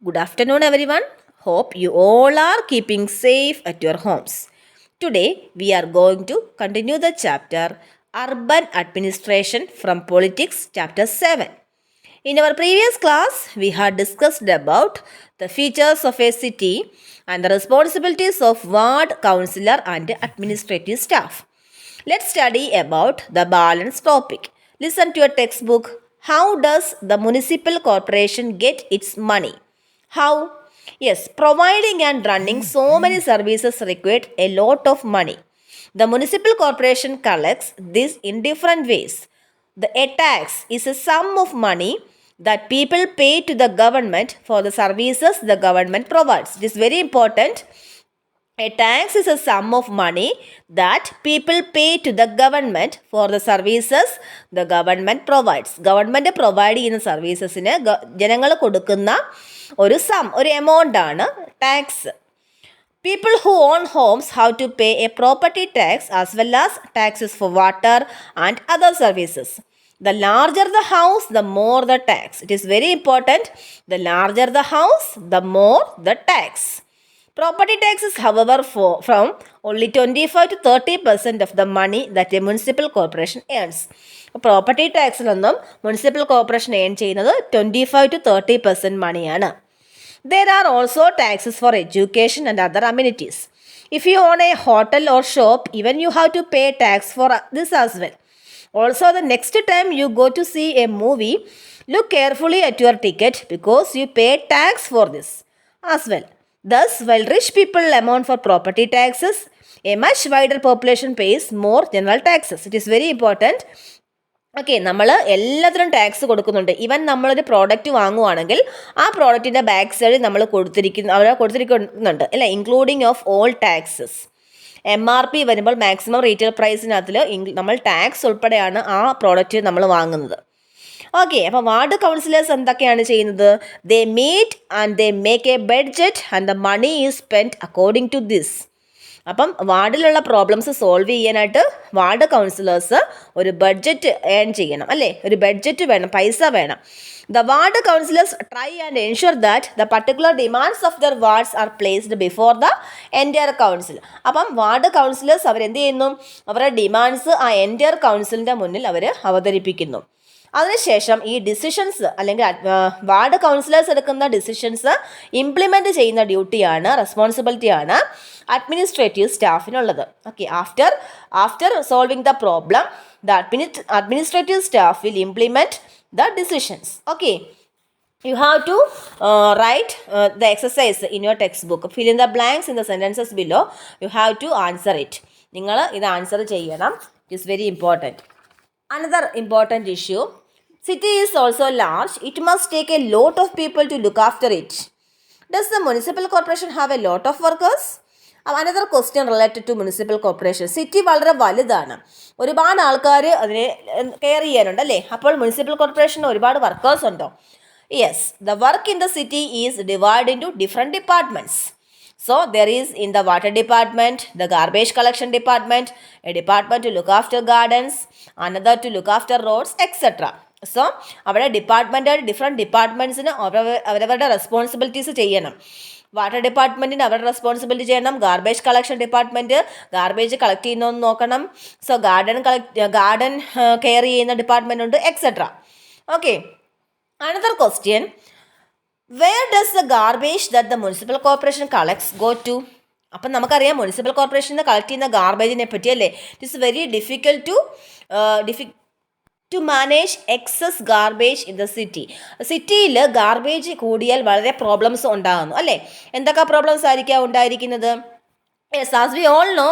Good afternoon, everyone. Hope you all are keeping safe at your homes. Today, we are going to continue the chapter Urban Administration from Politics, chapter 7. In our previous class, we had discussed about the features of a city and the responsibilities of ward councillor and administrative staff. Let's study about the balance topic. Listen to your textbook. How does the municipal corporation get its money? How? Yes, providing and running so many services require a lot of money. The municipal corporation collects this in different ways. A tax is a sum of money that people pay to the government for the services the government provides. It is very important. A tax is a sum of money that people pay to the government for the services the government provides. Government provide ചെയ്യുന്ന സർവീസസിന് ജനങ്ങൾ കൊടുക്കുന്ന ഒരു amount ആണ് tax. People who own homes have to pay a property tax as well as taxes for water and other services. The larger the house, the more the tax. It is very important. The larger the house, the more the tax. Property tax is, however, from only 25 to 30% of the money that a municipal corporation earns. Property tax ഒന്നും municipal corporation earn ചെയ്യുന്നത് 25 to 30% മണിയാണ്. There are also taxes for education and other amenities. If you own a hotel or shop, even you have to pay tax for this as well. Also, the next time you go to see a movie, look carefully at your ticket because you pay tax for this as well. Thus, while rich people amount for property taxes, a much wider population pays more general taxes. It is very important. Okay, നമ്മൾ എല്ലാത്തിനും tax കൊടുക്കുന്നുണ്ട്. Even നമ്മളൊരു product വാങ്ങുവാണെങ്കിൽ ആ പ്രോഡക്റ്റിൻ്റെ back സൈഡിൽ നമ്മൾ കൊടുത്തിരിക്കുന്നുണ്ട് അല്ലേ, including of all taxes. MRP വരുമ്പോൾ മാക്സിമം റീറ്റെയിൽ പ്രൈസിനകത്തിൽ നമ്മൾ ടാക്സ് ഉൾപ്പെടെയാണ് ആ പ്രോഡക്റ്റ് നമ്മൾ വാങ്ങുന്നത്. ഓക്കെ, അപ്പോൾ വാർഡ് കൗൺസിലേഴ്സ് എന്തൊക്കെയാണ് ചെയ്യുന്നത്? They meet and they make a budget and the money is spend according to this. അപ്പം വാർഡിലുള്ള പ്രോബ്ലംസ് സോൾവ് ചെയ്യാനായിട്ട് വാർഡ് കൗൺസിലേഴ്സ് ഒരു ബഡ്ജറ്റ് ഏൺ ചെയ്യണം അല്ലേ, ഒരു ബഡ്ജറ്റ് വേണം, പൈസ വേണം. The ward councillors try and ensure that the particular demands of their wards are placed before the entire council. അപ്പം വാർഡ് കൗൺസിലേഴ്സ് അവരെന്ത് ചെയ്യുന്നു? അവരുടെ ഡിമാൻഡ്സ് ആ എൻറ്റയർ കൗൺസിലിൻ്റെ മുന്നിൽ അവർ അവതരിപ്പിക്കുന്നു. അതിനുശേഷം ഈ ഡിസിഷൻസ് അല്ലെങ്കിൽ വാർഡ് കൗൺസിലേഴ്സ് എടുക്കുന്ന ഡിസിഷൻസ് ഇംപ്ലിമെൻറ്റ് ചെയ്യുന്ന ഡ്യൂട്ടിയാണ്, റെസ്പോൺസിബിലിറ്റിയാണ് അഡ്മിനിസ്ട്രേറ്റീവ് സ്റ്റാഫിനുള്ളത്. Okay, after solving the problem the administrative staff will implement the decisions. Okay, you have to write the exercise in your textbook. Fill in the blanks in the sentences below. You have to answer it. നിങ്ങൾ ഇത് answer ചെയ്യണം. It is very important. Another important issue, city is also large. It must take a lot of people to look after it. Does the municipal corporation have a lot of workers? Another question related to municipal corporation. City വളരെ വലുതാണ്, ഒരുപാട് ആൾക്കാർ അതിനെ care ചെയ്യാനുണ്ട് അല്ലേ. അപ്പോൾ municipal കോർപ്പറേഷന് ഒരുപാട് വർക്കേഴ്സ് ഉണ്ടോ? Yes, the work in the city is divide into different departments. So there is in the water department, the garbage collection department, a department to look after gardens, another to look after roads, etc. So അവിടെ different ഡിപ്പാർട്ട്മെൻറ്റ്സിന് അവരവരുടെ responsibilities ചെയ്യണം. Water ഡിപ്പാർട്ട്മെൻറ്റിന് അവരുടെ responsibility ചെയ്യണം. Garbage collection department garbage collect ചെയ്യുന്നതെന്ന് നോക്കണം. So garden care ചെയ്യുന്ന department ഉണ്ട്, etcetera. Okay, another question, where does the garbage that the municipal corporation collects go to? അപ്പം നമുക്കറിയാം മുനിസിപ്പൽ കോർപ്പറേഷനിൽ കളക്ട് ചെയ്യുന്ന ഗാർബേജിനെ പറ്റി അല്ലേ. It is very difficult to manage excess garbage in the city. സിറ്റിയിൽ ഗാർബേജ് കൂടിയാൽ വളരെ പ്രോബ്ലംസ് ഉണ്ടാകുന്നു അല്ലേ. എന്തൊക്കെ പ്രോബ്ലംസ് ആയിരിക്കാം ഉണ്ടായിരിക്കുന്നത്? Yes, as we all know,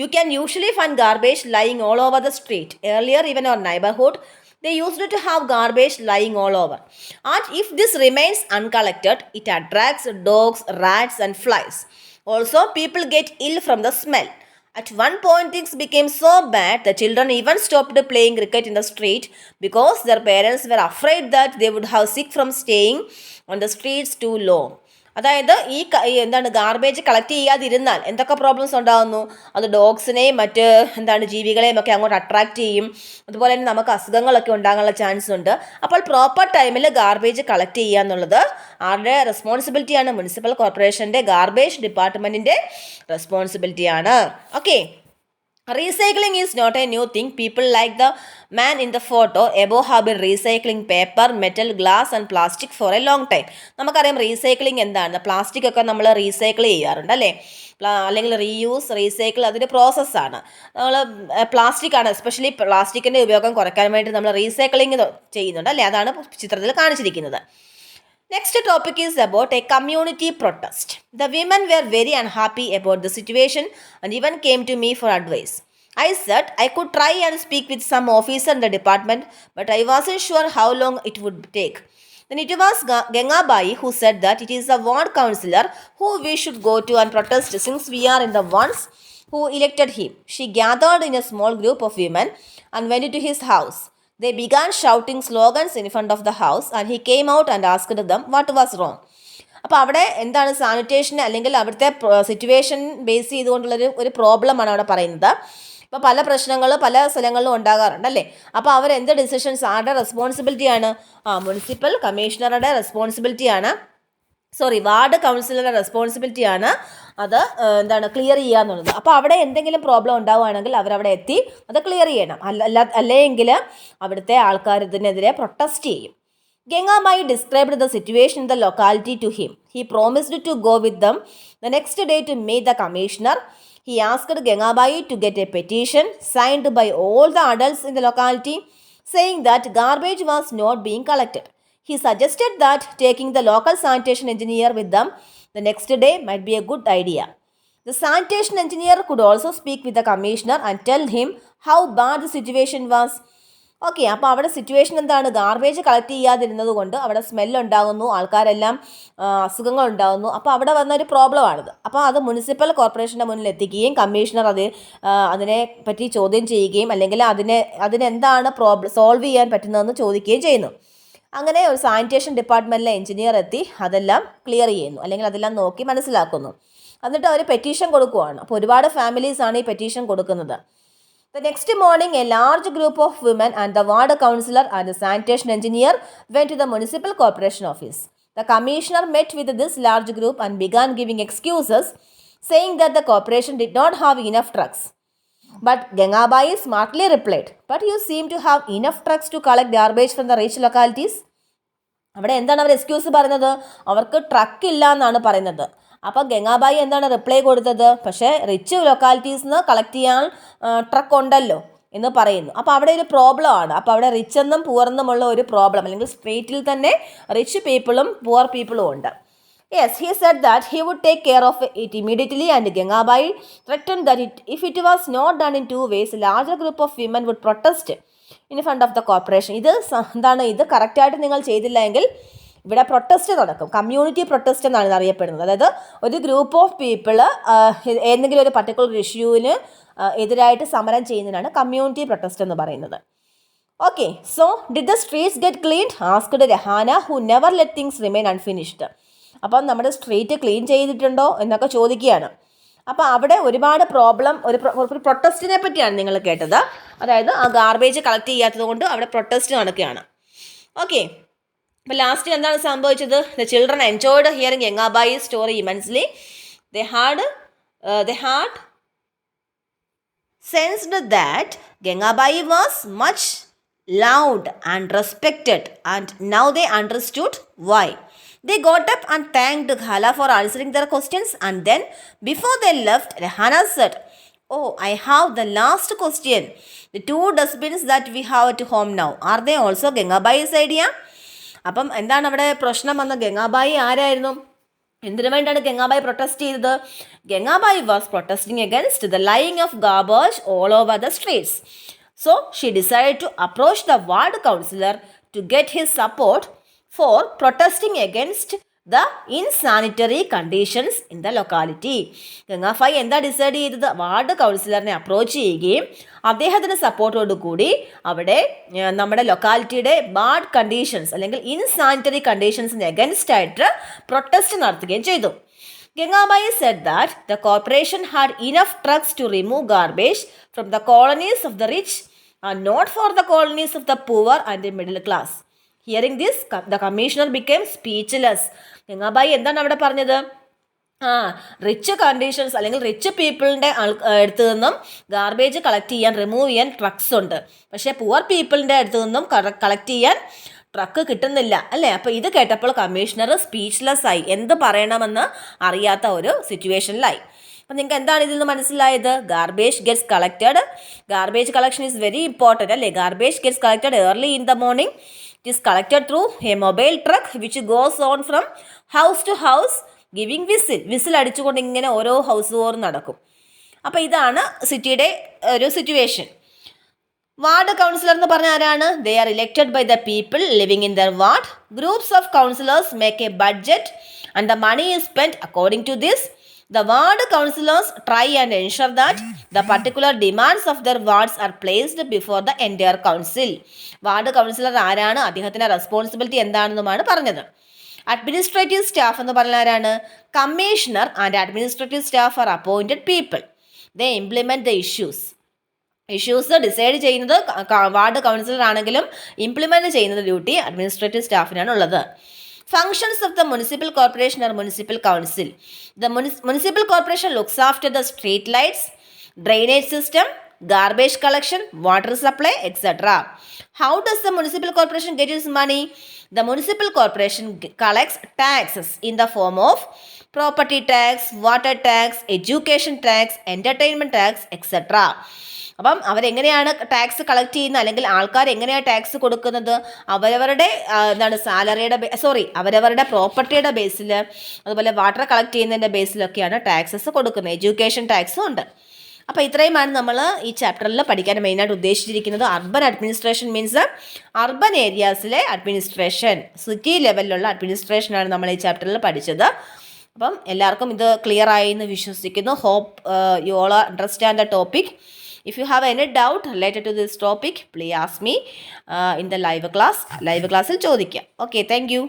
you can usually find garbage lying all over the street. Earlier, even our neighborhood, they used to have garbage lying all over. And if this remains uncollected, it attracts dogs, rats and flies. Also, people get ill from the smell. At one point, things became so bad the children even stopped playing cricket in the street because their parents were afraid that they would have sick from staying on the streets too long. അതായത് എന്താണ് garbage collect ചെയ്യാതിരുന്നാൽ എന്തൊക്കെ problems ഉണ്ടാകുന്നു? അത് ഡോഗ്സിനെയും മറ്റ് ജീവികളെയും ഒക്കെ അങ്ങോട്ട് attract ചെയ്യും. അതുപോലെ തന്നെ നമുക്ക് അസുഖങ്ങളൊക്കെ ഉണ്ടാകാനുള്ള ചാൻസ് ഉണ്ട്. അപ്പോൾ പ്രോപ്പർ ടൈമിൽ ഗാർബേജ് കളക്ട് ചെയ്യുക എന്നുള്ളത് ആരുടെ റെസ്പോൺസിബിലിറ്റിയാണ്? മുനിസിപ്പൽ കോർപ്പറേഷൻ്റെ ഗാർബേജ് ഡിപ്പാർട്ട്മെൻറ്റിൻ്റെ റെസ്പോൺസിബിലിറ്റിയാണ്. Okay. Recycling is not a new thing. People like the man in the photo above have been recycling paper, metal, glass and plastic for a long time. നമുക്കറിയാം recycling എന്താണ്. Plastic ഒക്കെ നമ്മൾ recycle ചെയ്യാറുണ്ട് അല്ലേ? അല്ലെങ്കിൽ reuse, recycle അതൊരു പ്രോസസ്സാണ്. നമ്മൾ പ്ലാസ്റ്റിക് ആണ്, എസ്പെഷ്യലി പ്ലാസ്റ്റിക്കിൻ്റെ ഉപയോഗം കുറയ്ക്കാൻ വേണ്ടി നമ്മൾ റീസൈക്ലിംഗ് ചെയ്യുന്നുണ്ട് അല്ലേ? അതാണ് ചിത്രത്തിൽ കാണിച്ചിരിക്കുന്നത്. Next topic is about a community protest. The women were very unhappy about the situation and even came to me for advice. I said I could try and speak with some officer in the department, but I wasn't sure how long it would take. Then it was Gengabai who said that it is the ward councillor who we should go to and protest since we are in the ones who elected him. She gathered in a small group of women and went to his house. They began shouting slogans in front of the house and he came out and asked them what was wrong. അപ്പോൾ അവിടെ എന്താണ് sanitation അല്ലെങ്കിൽ അവിടുത്തെ situation base ചെയ്തുകൊണ്ടുള്ളൊരു പ്രോബ്ലമാണ് അവിടെ പറയുന്നത്. ഇപ്പോൾ പല പ്രശ്നങ്ങൾ പല സ്ഥലങ്ങളിലും ഉണ്ടാകാറുണ്ട് അല്ലേ? അപ്പോൾ അവരെന്ത് ഡിസിഷൻസ് ആരുടെ റെസ്പോൺസിബിലിറ്റിയാണ്? മുനിസിപ്പൽ കമ്മീഷണറുടെ റെസ്പോൺസിബിലിറ്റിയാണ്, വാർഡ് കൗൺസിലറുടെ റെസ്പോൺസിബിലിറ്റിയാണ് അത് ക്ലിയർ ചെയ്യുക എന്നുള്ളത്. അപ്പോൾ അവിടെ എന്തെങ്കിലും പ്രോബ്ലം ഉണ്ടാവുകയാണെങ്കിൽ അവരവിടെ എത്തി അത് ക്ലിയർ ചെയ്യണം. അല്ലെങ്കിൽ അവിടുത്തെ ആൾക്കാർ ഇതിനെതിരെ പ്രൊട്ടസ്റ്റ് ചെയ്യും. Gengabai described the situation in the locality to him. He promised to go with them the next day to meet the commissioner. He asked Gengabai to get a petition signed by all the adults in the locality saying that garbage was not being collected. He suggested that taking the local sanitation engineer with them the next day might be a good idea. The sanitation engineer could also speak with the commissioner and tell him how bad the situation was. Okay. അപ്പോൾ അവിടെ situation എന്താണ്? Garbage collect ചെയ്യാതിരുന്നത് കൊണ്ട് അവിടെ സ്മെല്ലുണ്ടാകുന്നു, ആൾക്കാരെല്ലാം അസുഖങ്ങൾ ഉണ്ടാകുന്നു. അപ്പോൾ അവിടെ വന്നൊരു പ്രോബ്ലമാണിത്. അപ്പോൾ അത് മുനിസിപ്പൽ കോർപ്പറേഷൻ്റെ മുന്നിൽ എത്തിക്കുകയും കമ്മീഷണർ അതിനെ പറ്റി ചോദ്യം ചെയ്യുകയും അല്ലെങ്കിൽ അതിനെന്താണ് സോൾവ് ചെയ്യാൻ പറ്റുന്നതെന്ന് ചോദിക്കുകയും ചെയ്യുന്നു. അങ്ങനെ ഒരു സാനിറ്റേഷൻ ഡിപ്പാർട്ട്മെൻറ്റിലെ എഞ്ചിനീയർ എത്തി അതെല്ലാം ക്ലിയർ ചെയ്യുന്നു, അല്ലെങ്കിൽ അതെല്ലാം നോക്കി മനസ്സിലാക്കുന്നു. എന്നിട്ട് അവർ പെറ്റീഷൻ കൊടുക്കുകയാണ്. അപ്പോൾ ഒരുപാട് ഫാമിലീസാണ് ഈ പെറ്റീഷൻ കൊടുക്കുന്നത്. The next morning, a large group of women and the ward councillor and the sanitation engineer went to the municipal corporation office. The commissioner met with this large group and began giving excuses, saying that the corporation did not have enough trucks. But Gengabai smartly replied, "But you seem to have enough trucks to collect garbage from the rich localities." അവിടെ എന്താണ് അവർ excuse പറയുന്നത്? അവർക്ക് truck ഇല്ല എന്നാണ് പറയുന്നത്. അപ്പോൾ ഗംഗാബായി എന്താണ് reply കൊടുത്തത്? പക്ഷേ റിച്ച് ലൊക്കാലിറ്റീസിൽ നിന്ന് കളക്ട് ചെയ്യാൻ ട്രക്ക് ഉണ്ടല്ലോ എന്ന് പറയുന്നു. അപ്പോൾ അവിടെ ഒരു പ്രോബ്ലം ആണ്. അപ്പോൾ അവിടെ റിച്ച് എന്നും പുവർ എന്നുമുള്ള ഒരു പ്രോബ്ലം, അല്ലെങ്കിൽ സ്ട്രീറ്റിൽ തന്നെ റിച്ച് പീപ്പിളും പുവർ പീപ്പിളും ഉണ്ട്. Yes, he said that he would take care of it immediately, and Gengabai threatened that if it was not done in 2 ways, a larger group of women would protest in front of the corporation. ഇത് കറക്റ്റായിട്ട് നിങ്ങൾ ചെയ്തില്ല എങ്കിൽ ഇവിടെ protest നടക്കും. Community protest എന്നാണ് അറിയപ്പെടുന്നത്. അതായത് ഒരു ഗ്രൂപ്പ് ഓഫ് പീപ്പിൾ ഏതെങ്കിലും ഒരു പർട്ടിക്കുലർ ഇഷ്യൂവിന് എതിരായിട്ട് സമരം ചെയ്യുന്നതിനാണ് കമ്മ്യൂണിറ്റി പ്രൊട്ടസ്റ്റ് എന്ന് പറയുന്നത്. Okay. So did the streets get cleaned? Asked Rahane, who never let things remain unfinished. അപ്പം നമ്മുടെ സ്ട്രീറ്റ് ക്ലീൻ ചെയ്തിട്ടുണ്ടോ എന്നൊക്കെ ചോദിക്കുകയാണ്. അപ്പോൾ അവിടെ ഒരുപാട് പ്രോബ്ലം, ഒരു പ്രൊട്ടസ്റ്റിനെ പറ്റിയാണ് നിങ്ങൾ കേട്ടത്. അതായത് ആ ഗാർബേജ് കളക്ട് ചെയ്യാത്തത് കൊണ്ട് അവിടെ പ്രൊട്ടസ്റ്റ് നടക്കുകയാണ്. ഓക്കെ. അപ്പോൾ ലാസ്റ്റ് എന്താണ് സംഭവിച്ചത്? The children enjoyed hearing Gangabai's story immensely. They had sensed that Gengabai was much loved and respected, and now they understood why. They got up and thanked Ghala for answering their questions, and then before they left, Rehana said, "Oh, I have the last question. The 2 dustbins that we have at home now, are they also Gengabai's idea?" അപ്പം എന്താണ് അവിടെ പ്രശ്നം വന്ന? ഗംഗാബായി ആരായിരുന്നു? എന്തിനു വേണ്ടിയാണ് Gangabai protest ചെയ്തത്? Gangabai was protesting against the lying of garbage all over the streets. So she decide to approach the ward councillor to get his support for protesting against the insanitary conditions in the locality. Gangabai എന്താ decide ചെയ്തത്? Ward കൗൺസിലറിനെ approach ചെയ്യുകയും അദ്ദേഹത്തിൻ്റെ സപ്പോർട്ടോടു കൂടി അവിടെ നമ്മുടെ ലൊക്കാലിറ്റിയുടെ bad conditions അല്ലെങ്കിൽ insanitary കണ്ടീഷൻസിന് against ആയിട്ട് protest നടത്തുകയും ചെയ്തു. Gangabai said that the corporation had enough trucks to remove garbage from the colonies of the rich and not for the colonies of the poor and the middle class. Hearing this, the commissioner became speechless. ഗംഗാബായി എന്താണ് അവിടെ പറഞ്ഞത്? Rich conditions അല്ലെങ്കിൽ rich പീപ്പിളിൻ്റെ അടുത്ത് നിന്നും garbage collect ചെയ്യാൻ remove ചെയ്യാൻ trucks ഉണ്ട്, പക്ഷേ പുവർ പീപ്പിളിൻ്റെ അടുത്ത് നിന്നും കളക്ട് ചെയ്യാൻ ട്രക്ക് കിട്ടുന്നില്ല അല്ലേ. അപ്പോൾ ഇത് കേട്ടപ്പോൾ കമ്മീഷണർ സ്പീച്ച്ലെസ് ആയി, എന്ത് പറയണമെന്ന് അറിയാത്ത ഒരു സിറ്റുവേഷനിലായി. അപ്പം നിങ്ങൾക്ക് എന്താണ് ഇതിൽ നിന്ന് മനസ്സിലായത്? Garbage gets collected, garbage collection is very important അല്ലേ. Garbage gets collected early in the morning. It is collected through a mobile truck which goes on from house to house giving whistle അടിച്ചുകൊണ്ട് ഇങ്ങനെ ഓരോ house തോറും നടക്കും. അപ്പോൾ ഇതാണ് സിറ്റിയുടെ ഒരു സിറ്റുവേഷൻ. വാർഡ് കൗൺസിലർ എന്ന് പറഞ്ഞാൽ ആരാണ്? They are elected by the people living in their ward. Groups of councillors make a budget and the money is spend according to this. The ward councillors try and ensure that the particular demands of their wards are placed before the entire council. Ward councillor ആരാണ്, അദ്ദേഹത്തിൻ്റെ responsibility എന്താണെന്നുമാണ് പറഞ്ഞത്. Administrative staff എന്ന് പറഞ്ഞാൽ ആരാണ്? Commissioner and administrative staff R appointed people. They implement the issues decide ചെയ്യുന്നത് ward councillor ആണെങ്കിലും implement ചെയ്യുന്നത് duty administrative സ്റ്റാഫിനാണ് ഉള്ളത്. Functions of the municipal corporation or municipal council. The municipal corporation looks after the street lights, drainage system, garbage collection, water supply, etc. How does the municipal corporation get its money? The municipal corporation collects taxes in the form of property tax, water tax, education tax, entertainment tax, etc. അപ്പം അവരെങ്ങനെയാണ് tax collect ചെയ്യുന്നത്, അല്ലെങ്കിൽ ആൾക്കാർ എങ്ങനെയാണ് tax കൊടുക്കുന്നത്? അവരവരുടെ അവരവരുടെ പ്രോപ്പർട്ടിയുടെ ബേസിൽ, അതുപോലെ വാട്ടർ കളക്ട് ചെയ്യുന്നതിൻ്റെ ബേസിലൊക്കെയാണ് ടാക്സസ് കൊടുക്കുന്നത്. എഡ്യൂക്കേഷൻ ടാക്സും ഉണ്ട്. അപ്പോൾ ഇത്രയുമാണ് നമ്മൾ ഈ ചാപ്റ്ററിൽ പഠിക്കാൻ മെയിനായിട്ട് ഉദ്ദേശിച്ചിരിക്കുന്നത്. അർബൻ അഡ്മിനിസ്ട്രേഷൻ മീൻസ് അർബൻ ഏരിയാസിലെ അഡ്മിനിസ്ട്രേഷൻ, സിറ്റി ലെവലിലുള്ള അഡ്മിനിസ്ട്രേഷനാണ് നമ്മൾ ഈ ചാപ്റ്ററിൽ പഠിച്ചത്. അപ്പം എല്ലാവർക്കും ഇത് ക്ലിയർ ആയി എന്ന് വിശ്വസിക്കുന്നു. Hope you all understand the topic. If you have any doubt related to this topic, please ask me in the live class. Live class il chodikka. Okay, thank you.